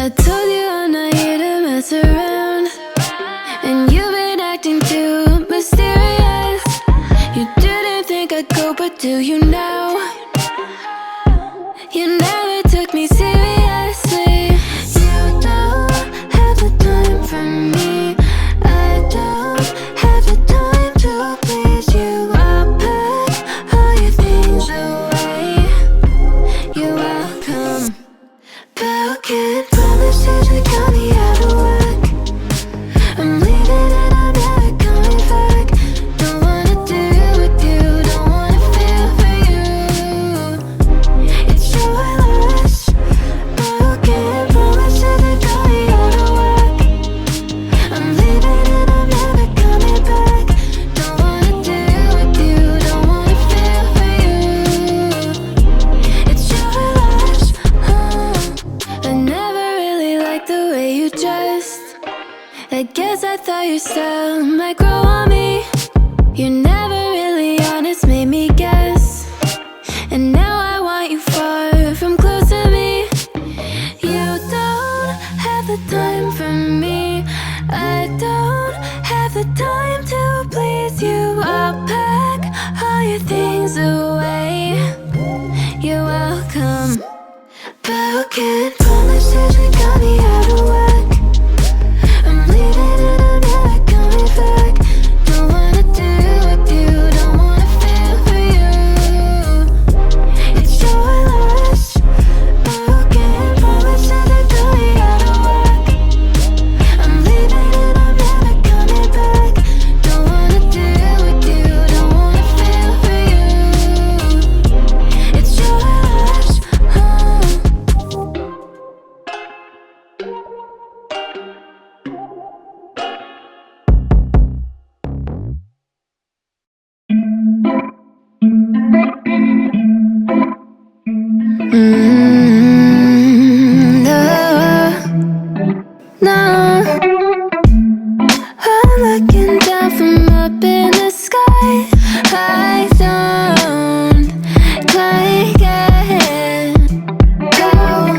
I told you I'm not here to mess around, and you've been acting too mysterious. You didn't think I'd go, but do you now? You never took me seriously. You don't have the time for me. I don't have the time to please you. I'll pack all your things away. You're welcome. Broken promises that got me out of work. I'm leaving and I'm never coming back. Don't wanna deal with you, don't wanna feel for you. It's your loss. Broken promises that got me out of work. I'm leaving and I'm never coming back. Don't wanna deal with you, don't wanna feel for you. It's your loss. I never really liked the way you dressed. I guess I thought your style might grow on me. You're never really honest, made me guess. And now I want you far from close to me. You don't have the time for me. I don't have the time to please you. I'll pack all your things away. You're welcome. Broken promises that got me out of work. I'm leaving and I'm never coming back. Don't wanna deal with you, don't wanna feel for you. It's your loss. Broken promises that got me out of work. I'm leaving and I'm never coming back. Don't wanna deal with you, don't wanna feel for you. It's your loss. No, I'm looking down from up in the sky. I don't quite get how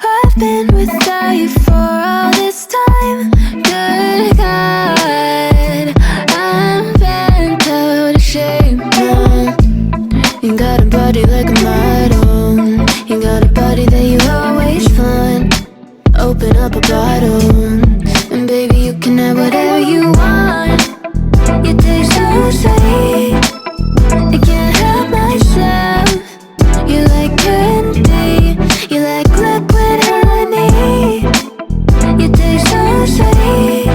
I've been without you for all this time. Good God, I'm bent out of shape now. You got a body like a model. You got a body that you always find. Open up a bottle, and baby, you can have whatever you want. You taste so sweet, I can't help myself. You like candy, you like liquid honey. You taste so sweet,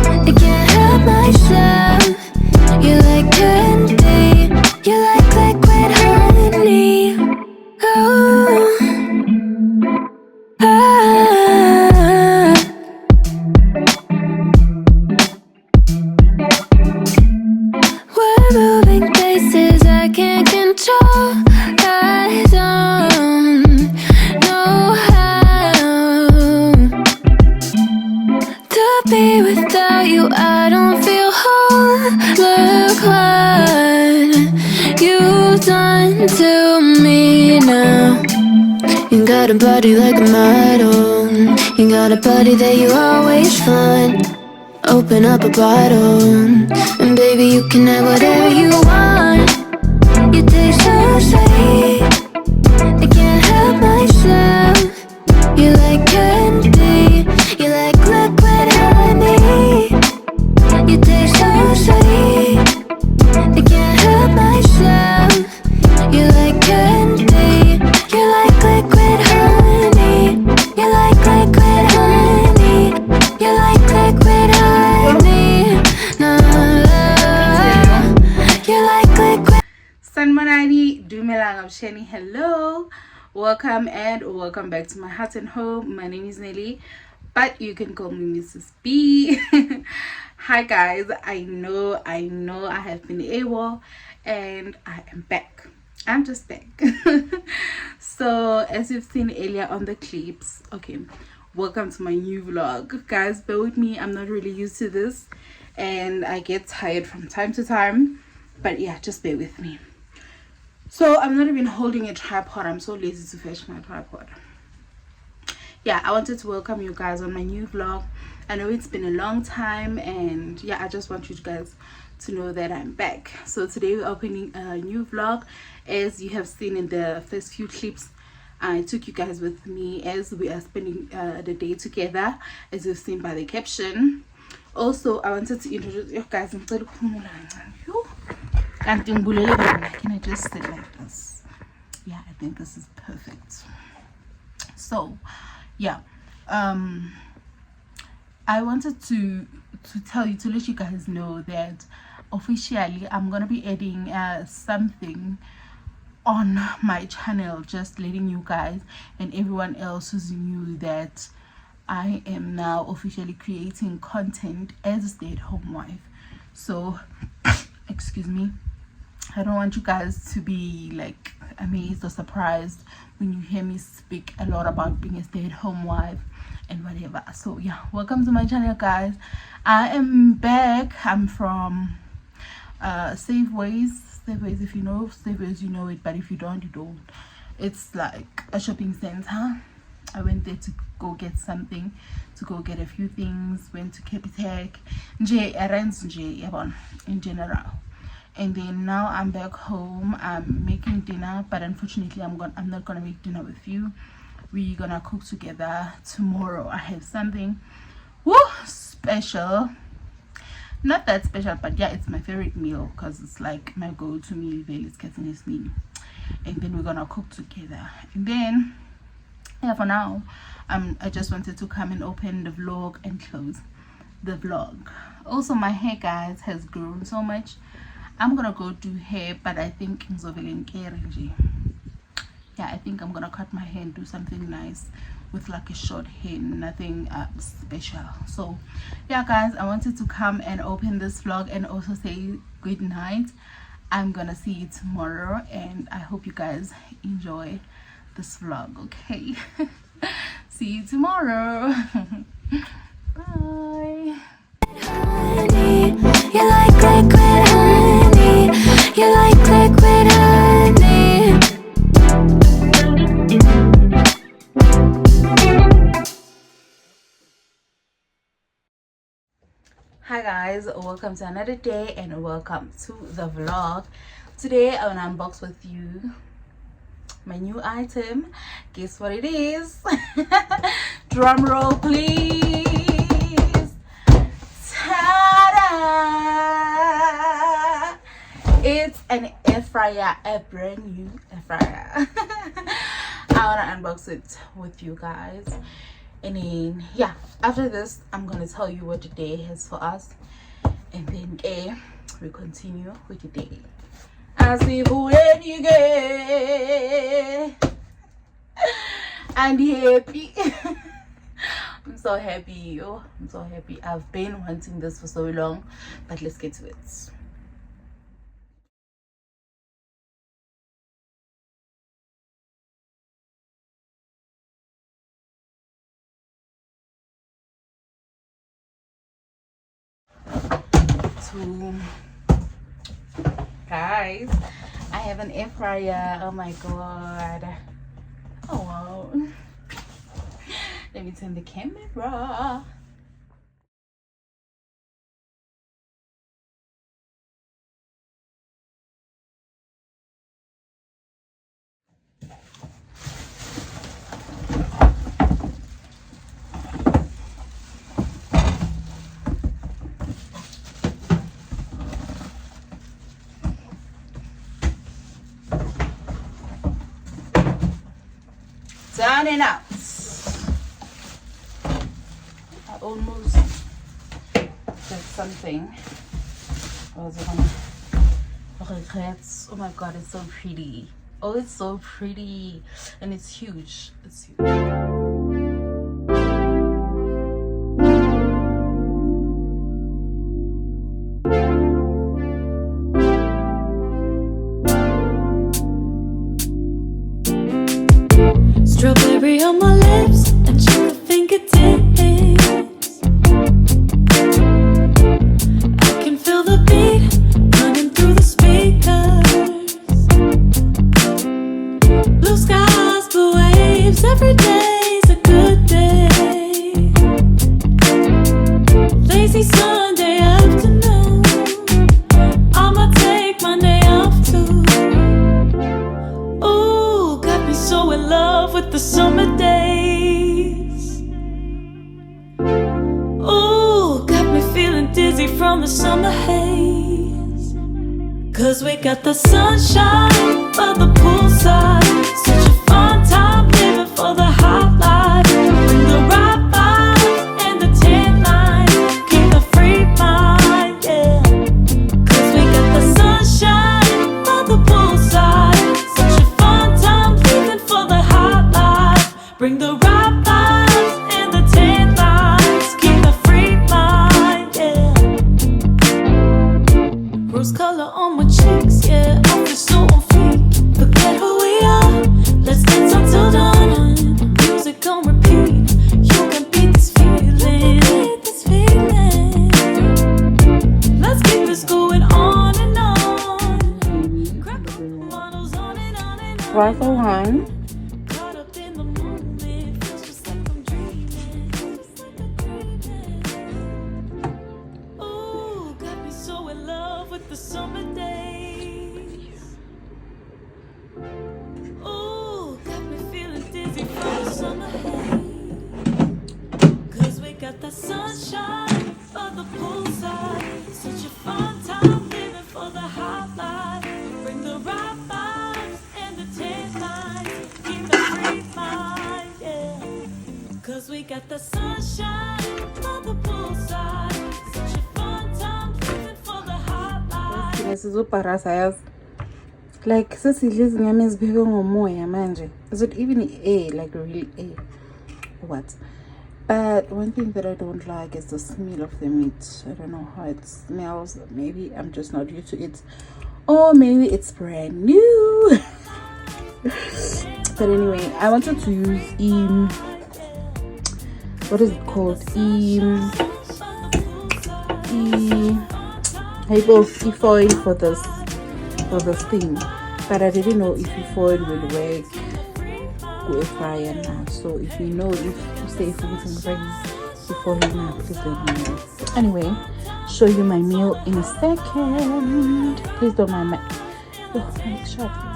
I can't help myself. You like candy, you like liquid honey. Oh, we're moving places I can't control. I don't know how to be without you. I don't feel whole. Look what you've done to me now. You got a body like a model. You got a body that you always find. Open up a bottle, and baby, you can have whatever you want. You taste so sweet, I can't help myself. You like candy, you like liquid honey. You taste so sweet, I can't help myself. You like candy, you like liquid honey. You like liquid honey. You like liquid honey. No, you like liquid. Sanmanani, Dumelang of Sheni. Hello, welcome back to my heart and home. My name is Nelly, but you can call me Mrs. B. Hi guys, I know I have been AWOL, and I am back. I'm just back. So as you've seen earlier on the clips, okay, welcome to my new vlog. Guys, bear with me, I'm not really used to this and I get tired from time to time, but yeah, just bear with me. So I'm not even holding a tripod. I'm so lazy to fetch my tripod. yeah, I wanted to welcome you guys on my new vlog. I know it's been a long time, and yeah, I just want you guys to know that I'm back. So today we're opening a new vlog. As you have seen in the first few clips, I took you guys with me as we are spending the day together, as you've seen by the caption. Also, I wanted to introduce you guys. Can I just sit like this? Yeah, I think this is perfect. So yeah, I wanted to tell you, to let you guys know that officially I'm gonna be adding something on my channel, just letting you guys and everyone else who's new that I am now officially creating content as a stay-at-home wife. So excuse me, I don't want you guys to be like amazed or surprised when you hear me speak a lot about being a stay-at-home wife and whatever. So yeah, welcome to my channel, guys. I am back. I'm from Safeways. If you know Safeways, you know it, but if you don't, you don't. It's like a shopping center. I went there to go get something, to go get a few things. Went to Capitec, errands in general. And then now I'm back home. I'm making dinner, but unfortunately I'm not gonna make dinner with you. We're gonna cook together tomorrow. I have something special. Not that special, but yeah, it's my favorite meal because it's like my go-to meal. And then we're gonna cook together. And then yeah, for now I just wanted to come and open the vlog and close the vlog. Also, my hair, guys, has grown so much. I'm gonna go do hair, but I think I think I'm gonna cut my hair and do something nice with like a short hair, nothing special. So yeah, guys, I wanted to come and open this vlog and also say good night. I'm gonna see you tomorrow, and I hope you guys enjoy this vlog. Okay. See you tomorrow. Bye. Honey, you like liquid honey. You like liquid honey. Hi guys, welcome to another day and welcome to the vlog. Today I want to unbox with you my new item. Guess what it is? Drum roll please. Ta-da! It's an air fryer, a brand new air fryer. I want to unbox it with you guys. And then yeah, after this I'm gonna tell you what the day has for us, and then we continue with the day as we and happy. I'm so happy. I'm so happy. I've been wanting this for so long, but let's get to it. Guys, I have an air fryer. Oh my god. Oh wow. Let me turn the camera. Down and out. I almost did something. Oh my god, it's so pretty. Oh, it's so pretty. And it's huge. It's huge. Strawberry on my lips and sugar fingertips. I can feel the beat running through the speakers. Blue skies, blue waves, every day's a good day. take Monday off too. Ooh, got me so in love with the summer days. Ooh, got me feeling dizzy from the summer haze. Cause we got the sunshine by the poolside. Such a fun time living for the hot life. Bring the right vibes and the tan line. Keep a free mind, yeah. Cause we got the sunshine by the poolside. Such a fun time living for the hot life. Bring the right vibes and the tan lines. Keep a free mind, yeah. Rose color on my cheeks, yeah. I feel so on fleek. Forget who we are. Let's dance until dawn. Music on repeat. You can beat this feeling. Let's keep this going on and on. Crack models on and on and on. Waffle one. Caught up in the moment. Feels just like I'm dreaming. Ooh, got me so in love with the summer days. Ooh, got me feeling dizzy from the summer haze. Cause we got the sunshine by the poolside. Such a fun time living for the hot life. Bring the right vibes and the tan lines. Keep the free mind, yeah. Cause we got the sunshine by the poolside. Such a fun time living for the hot life. Sizoparasa like sesidlezi nyama eziphekwe ngomoya manje. Is it even air, like real air? What? But one thing that I don't like is the smell of the meat. I don't know how it smells. Maybe I'm just not used to it, or maybe it's brand new. But anyway, I wanted to use what is it called? E-foil for this thing, but I didn't know if e-foil will work with Brianna. So if you know, if you stay for eating rice before now, please let me know. Anyway, show you my meal in a second. Please don't mind my shot.